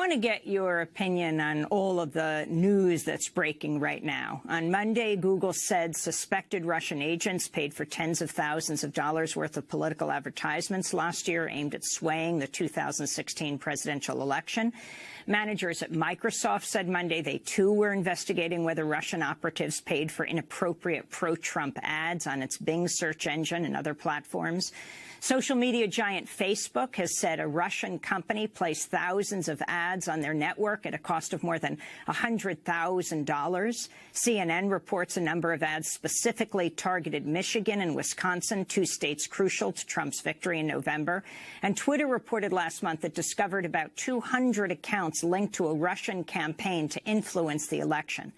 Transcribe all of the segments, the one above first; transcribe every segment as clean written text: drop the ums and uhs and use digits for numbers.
want to get your opinion on all of the news that's breaking right now. On Monday, Google said suspected Russian agents paid for tens of thousands of dollars worth of political advertisements last year aimed at swaying the 2016 presidential election. Managers at Microsoft said Monday they, too, were investigating whether Russian operatives paid for inappropriate pro-Trump ads on its Bing search engine and other platforms. Social media giant Facebook has said a Russian company placed thousands of ads on their network at a cost of more than $100,000. CNN reports a number of ads specifically targeted Michigan and Wisconsin, two states crucial to Trump's victory in November. And Twitter reported last month it discovered about 200 accounts linked to a Russian campaign to influence the election.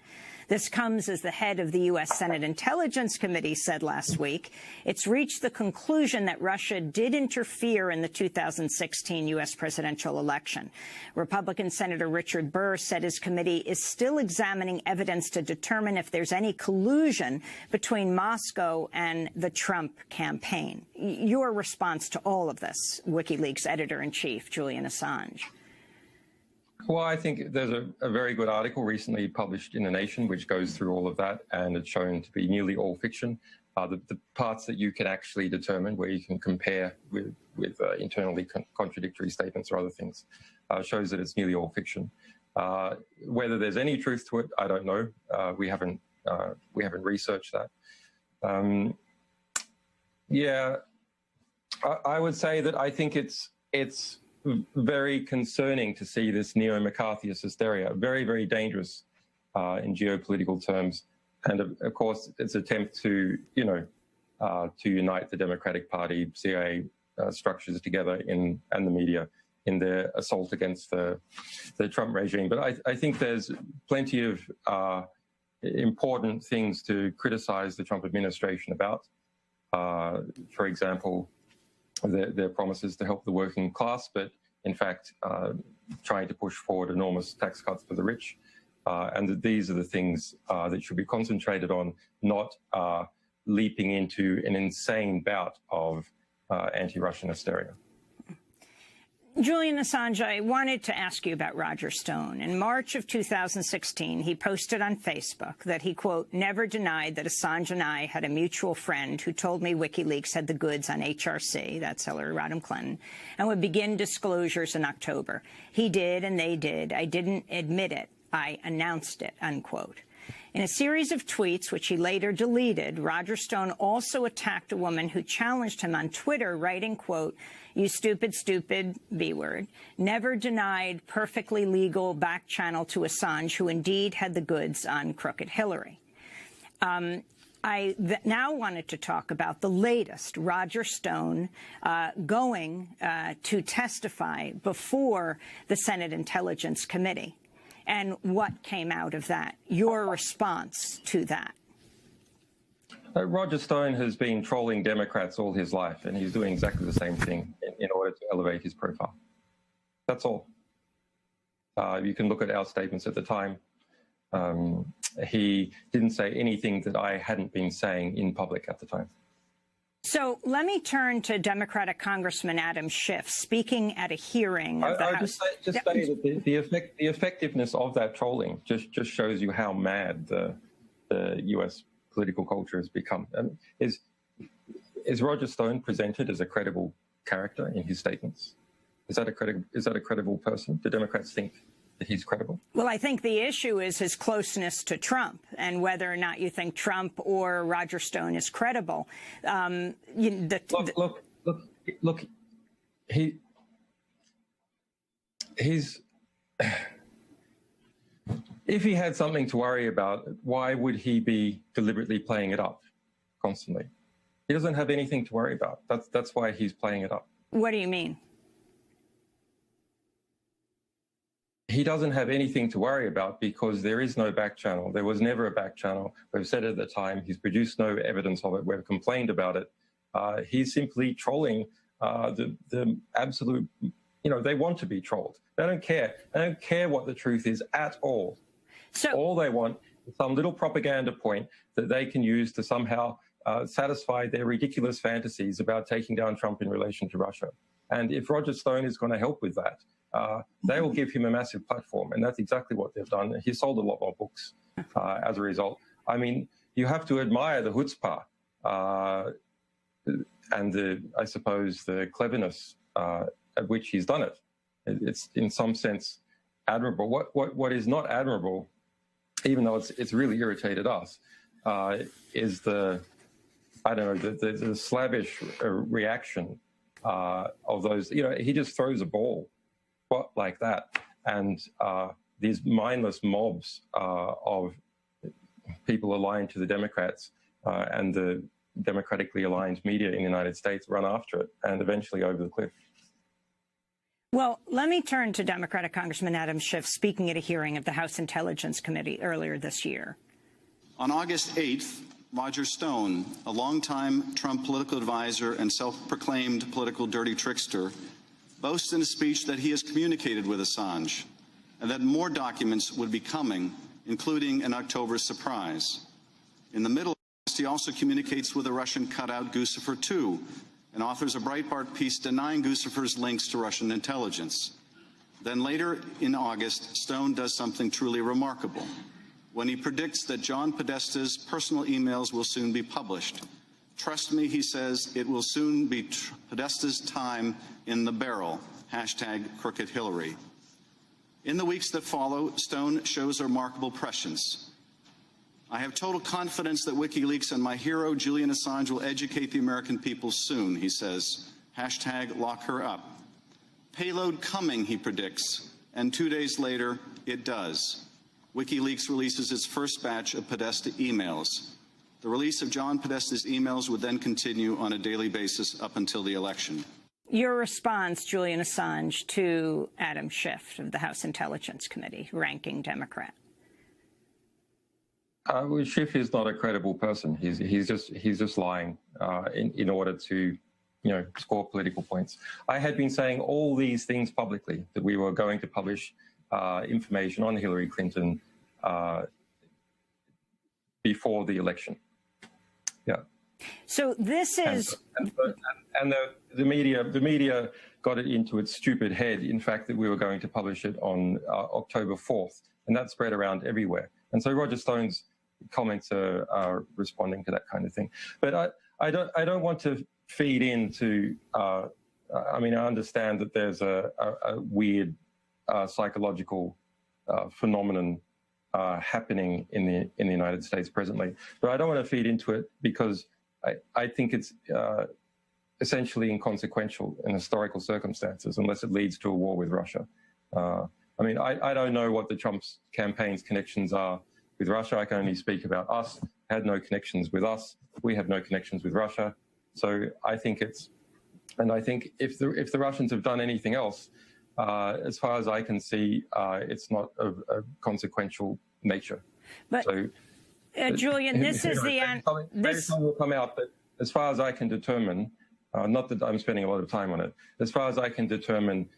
This comes as the head of the U.S. Senate Intelligence Committee said last week it's reached the conclusion that Russia did interfere in the 2016 U.S. presidential election. Republican Senator Richard Burr said his committee is still examining evidence to determine if there's any collusion between Moscow and the Trump campaign. Your response to all of this, WikiLeaks editor-in-chief Julian Assange. Well, I think there's a very good article recently published in The Nation which goes through all of that, and it's shown to be nearly all fiction. The parts that you can actually determine, where you can compare with internally contradictory statements or other things, shows that it's nearly all fiction. Whether there's any truth to it, I don't know. We haven't researched that. Yeah, I would say that I think it's very concerning to see this neo-McCarthyist hysteria, very, very dangerous in geopolitical terms. And of course, its attempt to, to unite the Democratic Party, CIA structures together and the media in their assault against the Trump regime. But I think there's plenty of important things to criticize the Trump administration about. For example, their promises to help the working class, but in fact, trying to push forward enormous tax cuts for the rich. And these are the things that should be concentrated on, not leaping into an insane bout of anti-Russian hysteria. Julian Assange, I wanted to ask you about Roger Stone. In March of 2016, he posted on Facebook that he, quote, never denied that Assange and I had a mutual friend who told me WikiLeaks had the goods on HRC, that's Hillary Rodham Clinton, and would begin disclosures in October. He did, and they did. I didn't admit it. I announced it, unquote. In a series of tweets, which he later deleted, Roger Stone also attacked a woman who challenged him on Twitter, writing, quote, you stupid, B-word, never denied perfectly legal back channel to Assange, who indeed had the goods on crooked Hillary. I now wanted to talk about the latest, Roger Stone going to testify before the Senate Intelligence Committee. And what came out of that, your response to that? Roger Stone has been trolling Democrats all his life, and he's doing exactly the same thing in order to elevate his profile. That's all. You can look at our statements at the time. He didn't say anything that I hadn't been saying in public at the time. So let me turn to Democratic Congressman Adam Schiff speaking at a hearing of the House. Just say that the effectiveness of that trolling just shows you how mad the U.S. political culture has become. Is Roger Stone presented as a credible character in his statements? Is that a credible person? Do Democrats think that he's credible? Well, I think the issue is his closeness to Trump and whether or not you think Trump or Roger Stone is credible. Look, he's if he had something to worry about, why would he be deliberately playing it up constantly? He doesn't have anything to worry about. That's why he's playing it up. What do you mean? He doesn't have anything to worry about because there is no back channel. There was never a back channel. We've said it at the time. He's produced no evidence of it. We've complained about it. He's simply trolling the absolute, they want to be trolled. They don't care. They don't care what the truth is at all. So all they want is some little propaganda point that they can use to somehow satisfy their ridiculous fantasies about taking down Trump in relation to Russia. And if Roger Stone is going to help with that, they will give him a massive platform, and that's exactly what they've done. He sold a lot more books as a result. I mean, you have to admire the chutzpah and I suppose the cleverness at which he's done it. It's in some sense admirable. What is not admirable, even though it's really irritated us, is the slavish reaction of those. You know, he just throws a ball like that, and these mindless mobs of people aligned to the Democrats and the democratically aligned media in the United States run after it and eventually over the cliff. Well, let me turn to Democratic Congressman Adam Schiff speaking at a hearing of the House Intelligence Committee earlier this year. On August 8th, Roger Stone, a longtime Trump political advisor and self-proclaimed political dirty trickster, boasts in a speech that he has communicated with Assange and that more documents would be coming, including an October surprise. In the middle, he also communicates with a Russian cutout Guccifer II and authors a Breitbart piece denying Guccifer's links to Russian intelligence. Then later in August, Stone does something truly remarkable when he predicts that John Podesta's personal emails will soon be published. Trust me, he says, it will soon be Podesta's time in the barrel, #CrookedHillary. In the weeks that follow, Stone shows a remarkable prescience. I have total confidence that WikiLeaks and my hero, Julian Assange, will educate the American people soon, he says, #LockHerUp. Payload coming, he predicts, and 2 days later, it does. WikiLeaks releases its first batch of Podesta emails. The release of John Podesta's emails would then continue on a daily basis up until the election. Your response, Julian Assange, to Adam Schiff of the House Intelligence Committee, ranking Democrat. Well, Schiff is not a credible person. He's just lying in order to, score political points. I had been saying all these things publicly, that we were going to publish information on Hillary Clinton before the election. Yeah. So this is, and the media got it into its stupid head, in fact, that we were going to publish it on October 4th, and that spread around everywhere. And so Roger Stone's comments are responding to that kind of thing. But I don't want to feed into. I mean, I understand that there's a weird psychological phenomenon happening in the United States presently, but I don't want to feed into it because I think it's essentially inconsequential in historical circumstances unless it leads to a war with Russia. I mean, I don't know what the Trump's campaign's connections are with Russia. I can only speak about us. Had no connections with us. We have no connections with Russia. So I think I think if the Russians have done anything else, as far as I can see, it's not of a consequential nature. But so, Julian, this is the this will come out. But as far as I can determine, not that I'm spending a lot of time on it. As far as I can determine,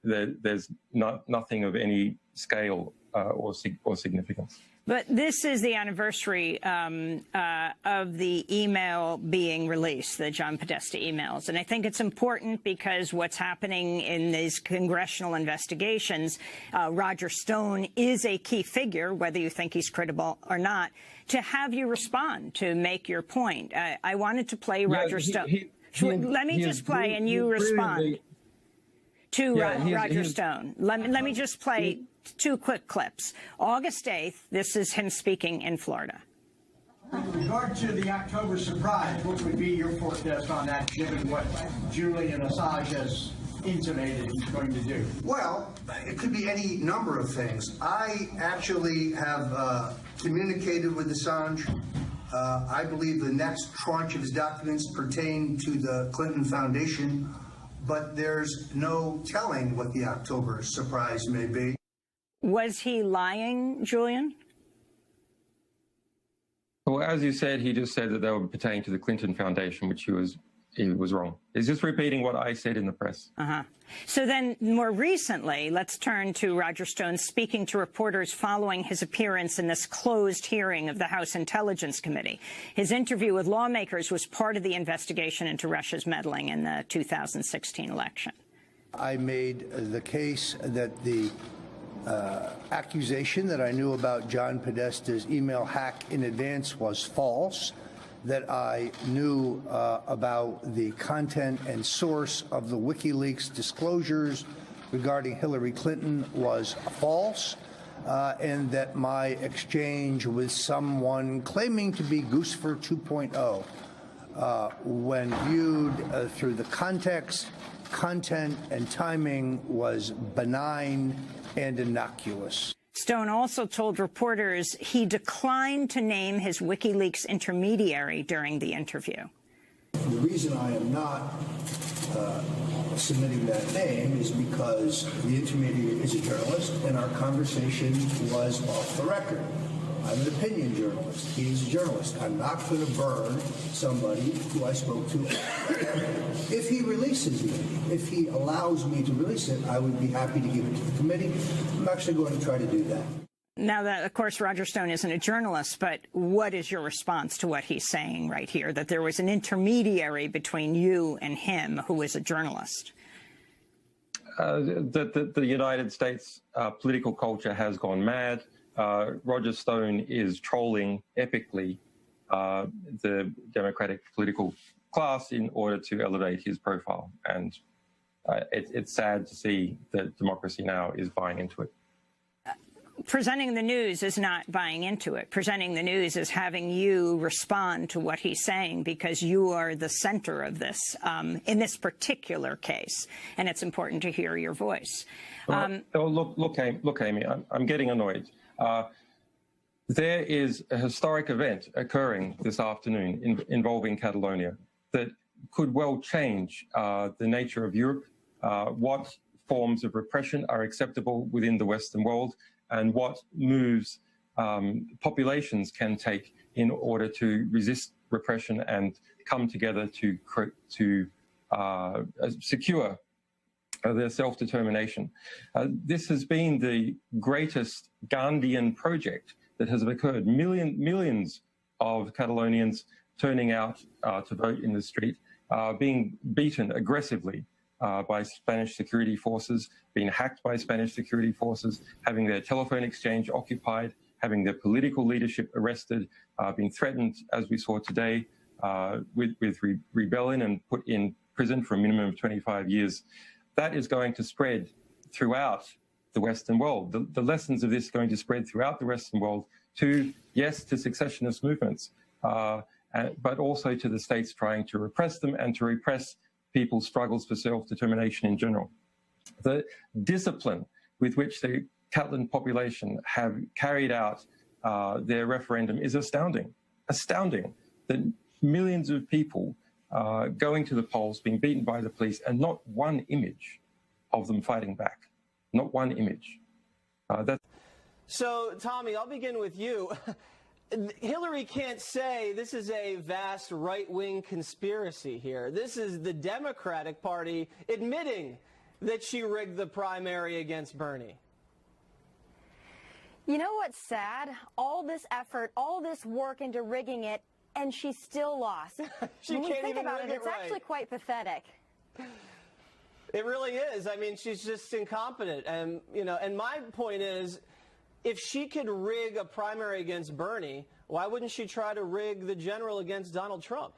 there's nothing of any scale or significance. But this is the anniversary of the email being released, the John Podesta emails. And I think it's important because what's happening in these congressional investigations, Roger Stone is a key figure, whether you think he's credible or not, to have you respond, to make your point. I wanted to play Roger Stone. Let me just play and you respond to Roger Stone. Let me just play two quick clips. August 8th, this is him speaking in Florida. With regard to the October surprise, what would be your forecast on that, given what Julian Assange has intimated he's going to do? Well, it could be any number of things. I actually have communicated with Assange. I believe the next tranche of his documents pertain to the Clinton Foundation, but there's no telling what the October surprise may be. Was he lying, Julian? Well, as you said, he just said that they would pertain to the Clinton Foundation, which he was wrong. He's just repeating what I said in the press. So then, more recently, let's turn to Roger Stone speaking to reporters following his appearance in this closed hearing of the House Intelligence Committee. His interview with lawmakers was part of the investigation into Russia's meddling in the 2016 election. I made the case that the accusation that I knew about John Podesta's email hack in advance was false, that I knew about the content and source of the WikiLeaks disclosures regarding Hillary Clinton was false, and that my exchange with someone claiming to be Goosefer 2.0, when viewed through the context, content, and timing, was benign and innocuous. Stone also told reporters he declined to name his WikiLeaks intermediary during the interview. The reason I am not submitting that name is because the intermediary is a journalist, and our conversation was off the record. I'm an opinion journalist. He's a journalist. I'm not going to burn somebody who I spoke to. If he releases me, if he allows me to release it, I would be happy to give it to the committee. I'm actually going to try to do that. Now, that, of course, Roger Stone isn't a journalist, but what is your response to what he's saying right here, that there was an intermediary between you and him who is a journalist? The United States political culture has gone mad. Roger Stone is trolling epically the Democratic political class in order to elevate his profile. And it's sad to see that Democracy Now! Is buying into it. Presenting the News is not buying into it. Presenting the News is having you respond to what he's saying because you are the center of this in this particular case, and it's important to hear your voice. Look, Amy, I'm getting annoyed. There is a historic event occurring this afternoon involving Catalonia that could well change the nature of Europe, what forms of repression are acceptable within the Western world, and what moves populations can take in order to resist repression and come together to secure their self-determination. This has been the greatest Gandhian project that has occurred. Millions of Catalonians turning out to vote in the street, being beaten aggressively by Spanish security forces, being hacked by Spanish security forces, having their telephone exchange occupied, having their political leadership arrested, being threatened, as we saw today, with rebellion and put in prison for a minimum of 25 years. That is going to spread throughout the Western world. The lessons of this are going to spread throughout the Western world to, yes, to secessionist movements, but also to the states trying to repress them and to repress people's struggles for self-determination in general. The discipline with which the Catalan population have carried out their referendum is astounding. Astounding that millions of people going to the polls, being beaten by the police, and not one image of them fighting back. Not one image. So, Tommy, I'll begin with you. Hillary can't say this is a vast right-wing conspiracy here. This is the Democratic Party admitting that she rigged the primary against Bernie. You know what's sad? All this effort, all this work into rigging it, and she still lost. When we think about it, it's actually quite pathetic. It really is. I mean, she's just incompetent. And, you know, and my point is, if she could rig a primary against Bernie, why wouldn't she try to rig the general against Donald Trump?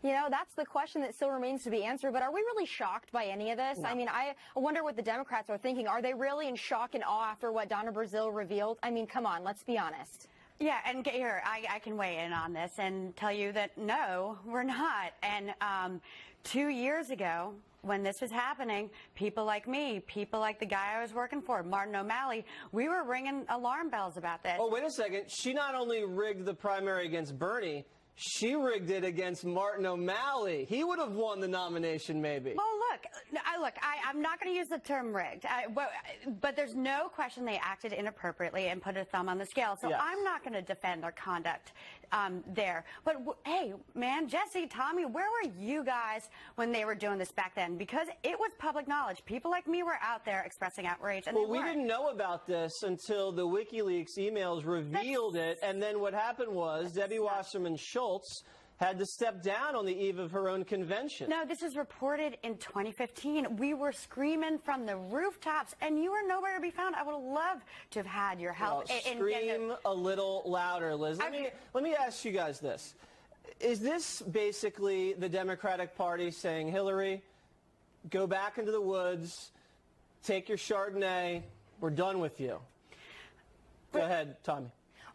You know, that's the question that still remains to be answered. But are we really shocked by any of this? No. I mean, I wonder what the Democrats are thinking. Are they really in shock and awe after what Donna Brazile revealed? I mean, come on, let's be honest. Yeah, and here, I can weigh in on this and tell you that, no, we're not. And 2 years ago, when this was happening, people like me, people like the guy I was working for, Martin O'Malley, we were ringing alarm bells about this. Oh, wait a second. She not only rigged the primary against Bernie, she rigged it against Martin O'Malley. He would have won the nomination, maybe. Well, I'm not going to use the term rigged, but there's no question they acted inappropriately and put a thumb on the scale. So yes. I'm not going to defend their conduct there. But, hey, man, Jesse, Tommy, where were you guys when they were doing this back then? Because it was public knowledge. People like me were out there expressing outrage. And well, we didn't know about this until the WikiLeaks emails revealed it. And then what happened was Debbie Wasserman Schultz had to step down on the eve of her own convention. No, this was reported in 2015. We were screaming from the rooftops, and you were nowhere to be found. I would have loved to have had your help. Well, scream a little louder, Liz. Let me ask you guys this. Is this basically the Democratic Party saying, Hillary, go back into the woods, take your Chardonnay, we're done with you? Go ahead, Tommy.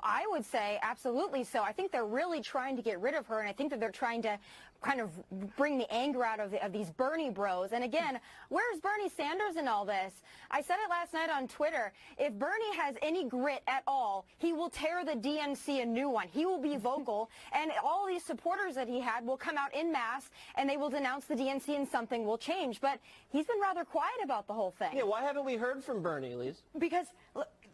I would say absolutely so. I think they're really trying to get rid of her, and I think that they're trying to kind of bring the anger out of these Bernie bros. And again, where's Bernie Sanders in all this? I said it last night on Twitter. If Bernie has any grit at all, he will tear the DNC a new one. He will be vocal, and all these supporters that he had will come out en masse, and they will denounce the DNC, and something will change. But he's been rather quiet about the whole thing. Yeah, why haven't we heard from Bernie, Liz? Because,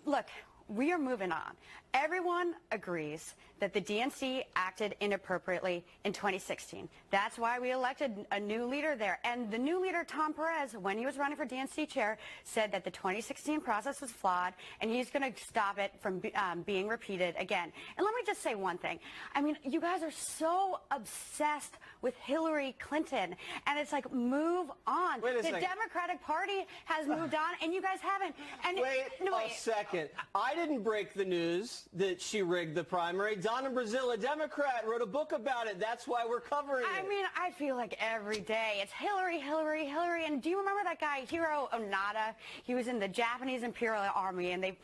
look, we are moving on. Everyone agrees that the DNC acted inappropriately in 2016. That's why we elected a new leader there. And the new leader, Tom Perez, when he was running for DNC chair, said that the 2016 process was flawed, and he's going to stop it from being repeated again. And let me just say one thing. I mean, you guys are so obsessed with Hillary Clinton, and it's like, move on. Wait a second. The Democratic Party has moved on, and you guys haven't. And wait a second. I didn't break the news that she rigged the primary. Donna Brazile, a Democrat, wrote a book about it. That's why we're covering it. I mean, I feel like every day it's Hillary, Hillary, Hillary. And do you remember that guy, Hiro Onada? He was in the Japanese Imperial Army, and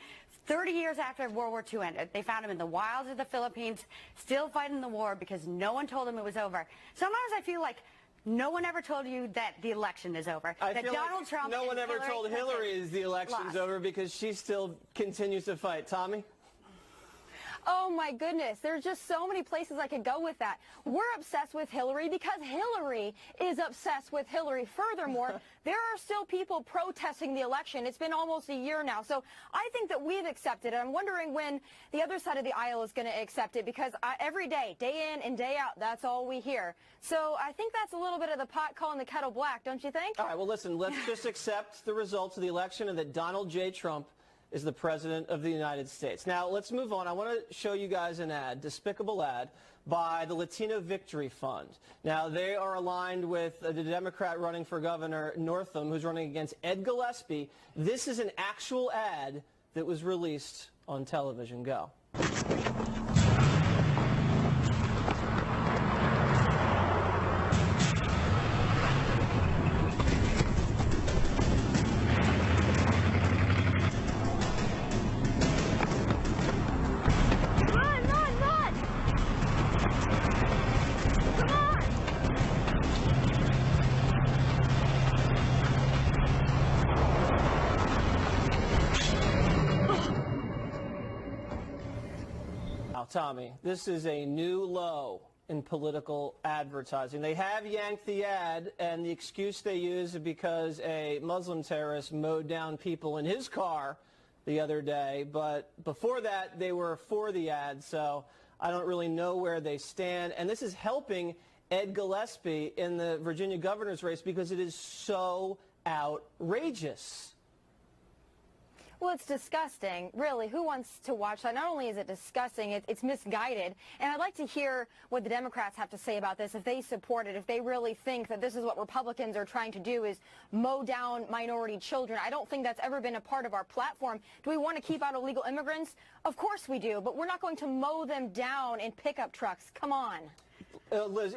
30 years after World War II ended, they found him in the wilds of the Philippines, still fighting the war because no one told him it was over. Sometimes I feel like no one ever told you that the election is over. I that feel Donald like Trump no one ever told Hillary the election's over because she still continues to fight. Tommy? Oh, my goodness. There's just so many places I could go with that. We're obsessed with Hillary because Hillary is obsessed with Hillary. Furthermore, there are still people protesting the election. It's been almost a year now. So I think that we've accepted it. I'm wondering when the other side of the aisle is going to accept it, because every day, day in and day out, that's all we hear. So I think that's a little bit of the pot calling the kettle black, don't you think? All right, well, listen, let's just accept the results of the election and that Donald J. Trump is the President of the United States. Now, let's move on. I want to show you guys an ad, despicable ad, by the Latino Victory Fund. Now, they are aligned with the Democrat running for governor, Northam, who's running against Ed Gillespie. This is an actual ad that was released on television. Go. Tommy, this is a new low in political advertising. They have yanked the ad, and the excuse they use is because a Muslim terrorist mowed down people in his car the other day. But before that, they were for the ad, so I don't really know where they stand. And this is helping Ed Gillespie in the Virginia governor's race because it is so outrageous. Well, it's disgusting. Really, who wants to watch that? Not only is it disgusting, it's misguided. And I'd like to hear what the Democrats have to say about this, if they support it, if they really think that this is what Republicans are trying to do, is mow down minority children. I don't think that's ever been a part of our platform. Do we want to keep out illegal immigrants? Of course we do, but we're not going to mow them down in pickup trucks. Come on. Liz,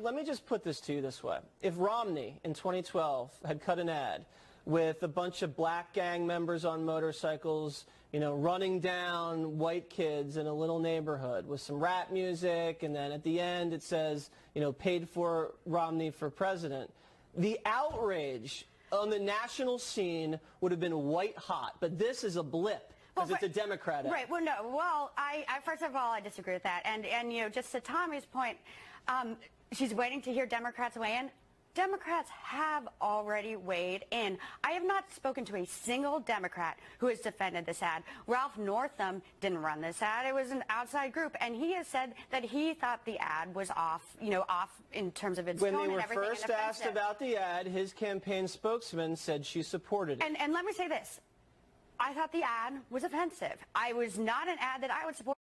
let me just put this to you this way. If Romney in 2012 had cut an ad with a bunch of black gang members on motorcycles, you know, running down white kids in a little neighborhood with some rap music, and then at the end it says, you know, paid for Romney for president, the outrage on the national scene would have been white hot. But this is a blip because it's a Democrat ad. Right. Well, no. Well, I first of all, I disagree with that. And you know, just to Tommy's point, she's waiting to hear Democrats weigh in. Democrats have already weighed in. I have not spoken to a single Democrat who has defended this ad. Ralph Northam didn't run this ad. It was an outside group, and he has said that he thought the ad was off, you know, off in terms of its tone and everything. When they were first asked about the ad, his campaign spokesman said she supported it. And let me say this. I thought the ad was offensive. I was not an ad that I would support.